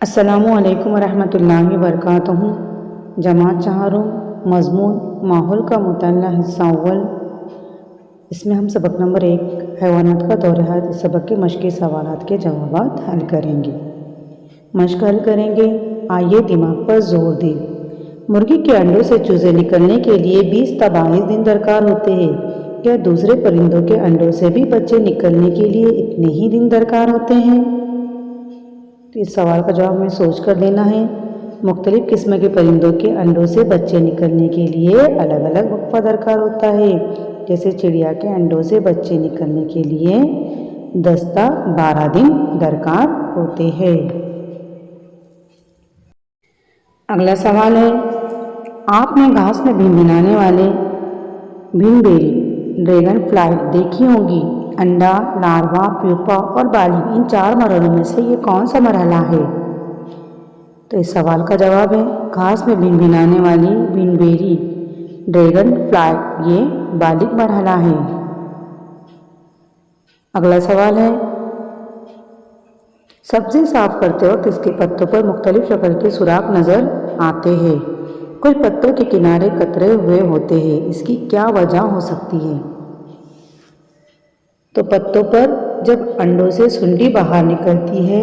अस्सलामुअलैकुम वरहमतुल्लाहि वबरकातुहू। जमात चाहरों मज़मून माहौल का मुतल्ला हिस्सा अव्वल। इसमें हम सबक नंबर 1 हैवानात का दौर हयात इस सबक के मश्क़ी सवालात के जवाबात हल करेंगे। मश्क हल करेंगे। आइए दिमाग पर जोर दें। मुर्गी के अंडों से चूज़े निकलने के लिए 20 ता 22 दिन दरकार होते हैं। क्या दूसरे परिंदों के अंडों से भी बच्चे निकलने के लिए इतने ही दिन दरकार होते हैं? तो इस सवाल का जवाब हमें सोच कर देना है। मुख्तलिफ़ किस्म के परिंदों के अंडों से बच्चे निकलने के लिए अलग अलग वक्फा दरकार होता है। जैसे चिड़िया के अंडों से बच्चे निकलने के लिए 10 ता 12 दिन दरकार होते हैं। अगला सवाल है, आपने घास में भिनभिनाने वाले भिनबेरी ड्रैगन फ्लाई देखी होगी। अंडा, लार्वा, प्यूपा और बालिग, इन 4 मरहलों में से ये कौन सा मरहला है? तो इस सवाल का जवाब है घास में भिनभिनाने वाली भिनबेरी ड्रैगन फ्लाई, ये बालिग मरहला है। अगला सवाल है, सब्जी साफ करते वक्त इसके पत्तों पर मुख्तलिफ शक्ल के सुराख नज़र आते हैं। कुछ पत्तों के किनारे कतरे हुए होते हैं, इसकी क्या वजह हो सकती है? तो पत्तों पर जब अंडों से सुंडी बाहर निकलती है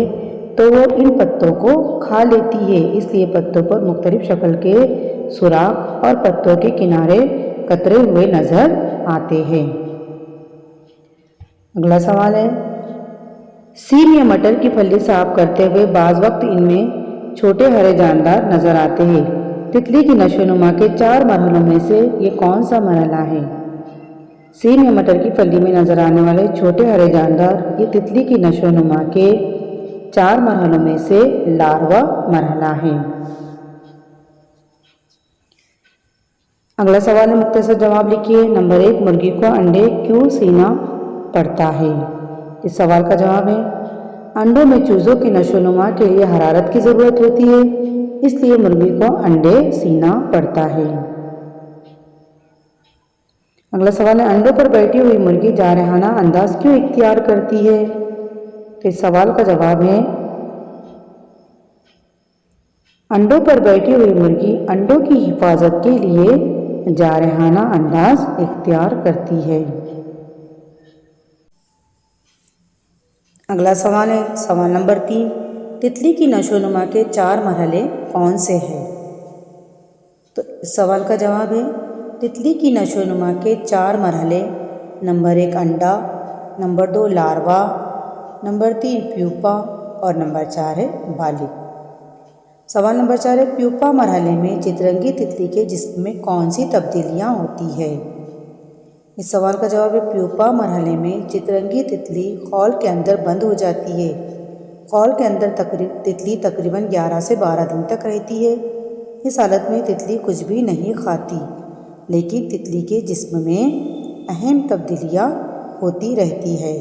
तो वो इन पत्तों को खा लेती है, इसलिए पत्तों पर मुख्तलिफ शक्ल के सुराख और पत्तों के किनारे कतरे हुए नज़र आते हैं। अगला सवाल है, सीम या मटर की फली साफ करते हुए बाज़ वक्त इनमें छोटे हरे जानदार नज़र आते हैं। तितली की नशोनुमा के 4 मरहलों में से ये कौन सा मरहला है? सीम या मटर की फली में नज़र आने वाले छोटे हरे जानदार ये तितली की नशोनुमा के 4 मरहलों में से लार्वा मरहला है। अगला सवाल है, मुख्तसर जवाब लिखिए। नंबर 1, मुर्गी को अंडे क्यों सीना पड़ता है? इस सवाल का जवाब है अंडों में चूज़ों की नशोनुमा के लिए हरारत की ज़रूरत होती है, इसलिए मुर्गी को अंडे सीना पड़ता है। अगला सवाल है, अंडों पर बैठी हुई मुर्गी जारहाना अंदाज क्यों इख्तियार करती है? तो इस सवाल का जवाब है अंडों पर बैठी हुई मुर्गी अंडों की हिफाजत के लिए जारहाना अंदाज इख्तियार करती है। अगला सवाल है, सवाल नंबर 3, तितली की नशोनुमा के 4 मरहले कौन से हैं? तो इस सवाल का जवाब है तितली की नशोनुमा के 4 मरहले। नंबर 1 अंडा, नंबर 2 लार्वा, नंबर 3 प्यूपा और नंबर 4 है बालिग। सवाल नंबर 4 है, प्यूपा मरहले में चितरंगी तितली के जिस्म में कौन सी तब्दीलियाँ होती है? इस सवाल का जवाब है प्यूपा मरहले में चितरंगी तितली खौल के अंदर बंद हो जाती है। खौल के अंदर तितली तकरीबन 11 से 12 दिन तक रहती है। इस हालत में तितली कुछ भी नहीं खाती, लेकिन तितली के जिस्म में अहम तब्दीलियाँ होती रहती है।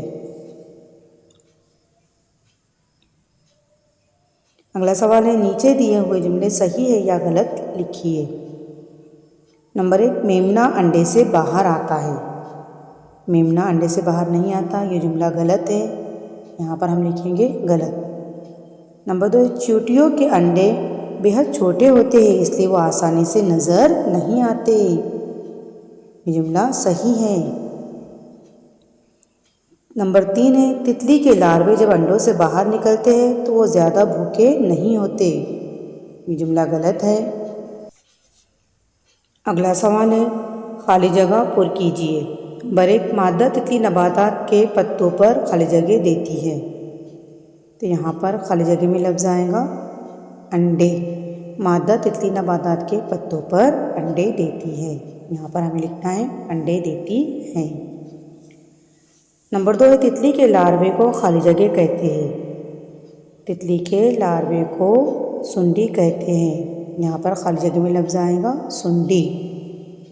अगला सवाल है, नीचे दिए हुए जुमले सही है या गलत लिखिए। नंबर 1, मेमना अंडे से बाहर आता है। मेमना अंडे से बाहर नहीं आता, ये जुमला गलत है, यहाँ पर हम लिखेंगे गलत। नंबर 2, चींटियों के अंडे बेहद छोटे होते हैं, इसलिए वो आसानी से नज़र नहीं आते, ये जुमला सही है। नंबर 3 है, तितली के लार्वे जब अंडों से बाहर निकलते हैं तो वो ज़्यादा भूखे नहीं होते, ये जुमला गलत है। अगला सवाल है, खाली जगह पुर कीजिए। नंबर 1, मादा तितली नबातात के पत्तों पर खाली जगह देती है, तो यहाँ पर खाली जगह में लफ्ज़ आएगा अंडे। मादा तितली नबातात के पत्तों पर अंडे देती है, यहाँ पर हमें लिखना है अंडे देती है। नंबर 2 है, तितली के लार्वे को खाली जगह कहते हैं। तितली के लार्वे को सुंडी कहते हैं, यहाँ पर खाली जगह में लफ्ज़ आएगा सुंडी,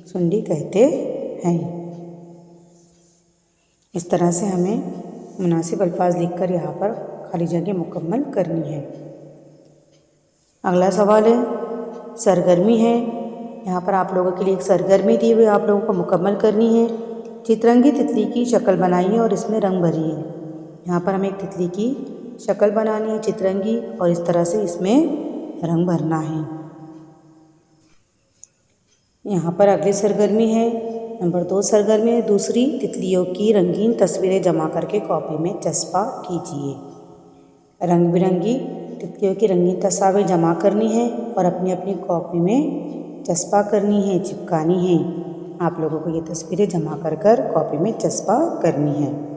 सुंडी कहते हैं। इस तरह से हमें मुनासिब अल्फाज लिखकर यहाँ पर खाली जगह मुकम्मल करनी है। अगला सवाल है, सरगर्मी है। यहाँ पर आप लोगों के लिए एक सरगर्मी दी हुई आप लोगों को मुकम्मल करनी है। चितरंगी तितली की शक्ल बनाइए और इसमें रंग भरिए। यहाँ पर हमें एक तितली की शक्ल बनानी है चितरंगी और इस तरह से इसमें रंग भरना है। यहाँ पर अगली सरगर्मी है नंबर 2 सरगर्मी है दूसरी, तितलियों की रंगीन तस्वीरें जमा करके कॉपी में चस्पा कीजिए। रंग बिरंगी तितलियों की रंगीन तस्वीरें जमा करनी है और अपनी अपनी कॉपी में चस्पा करनी है, चिपकानी है। आप लोगों को ये तस्वीरें जमा कर कॉपी में चस्पा करनी है।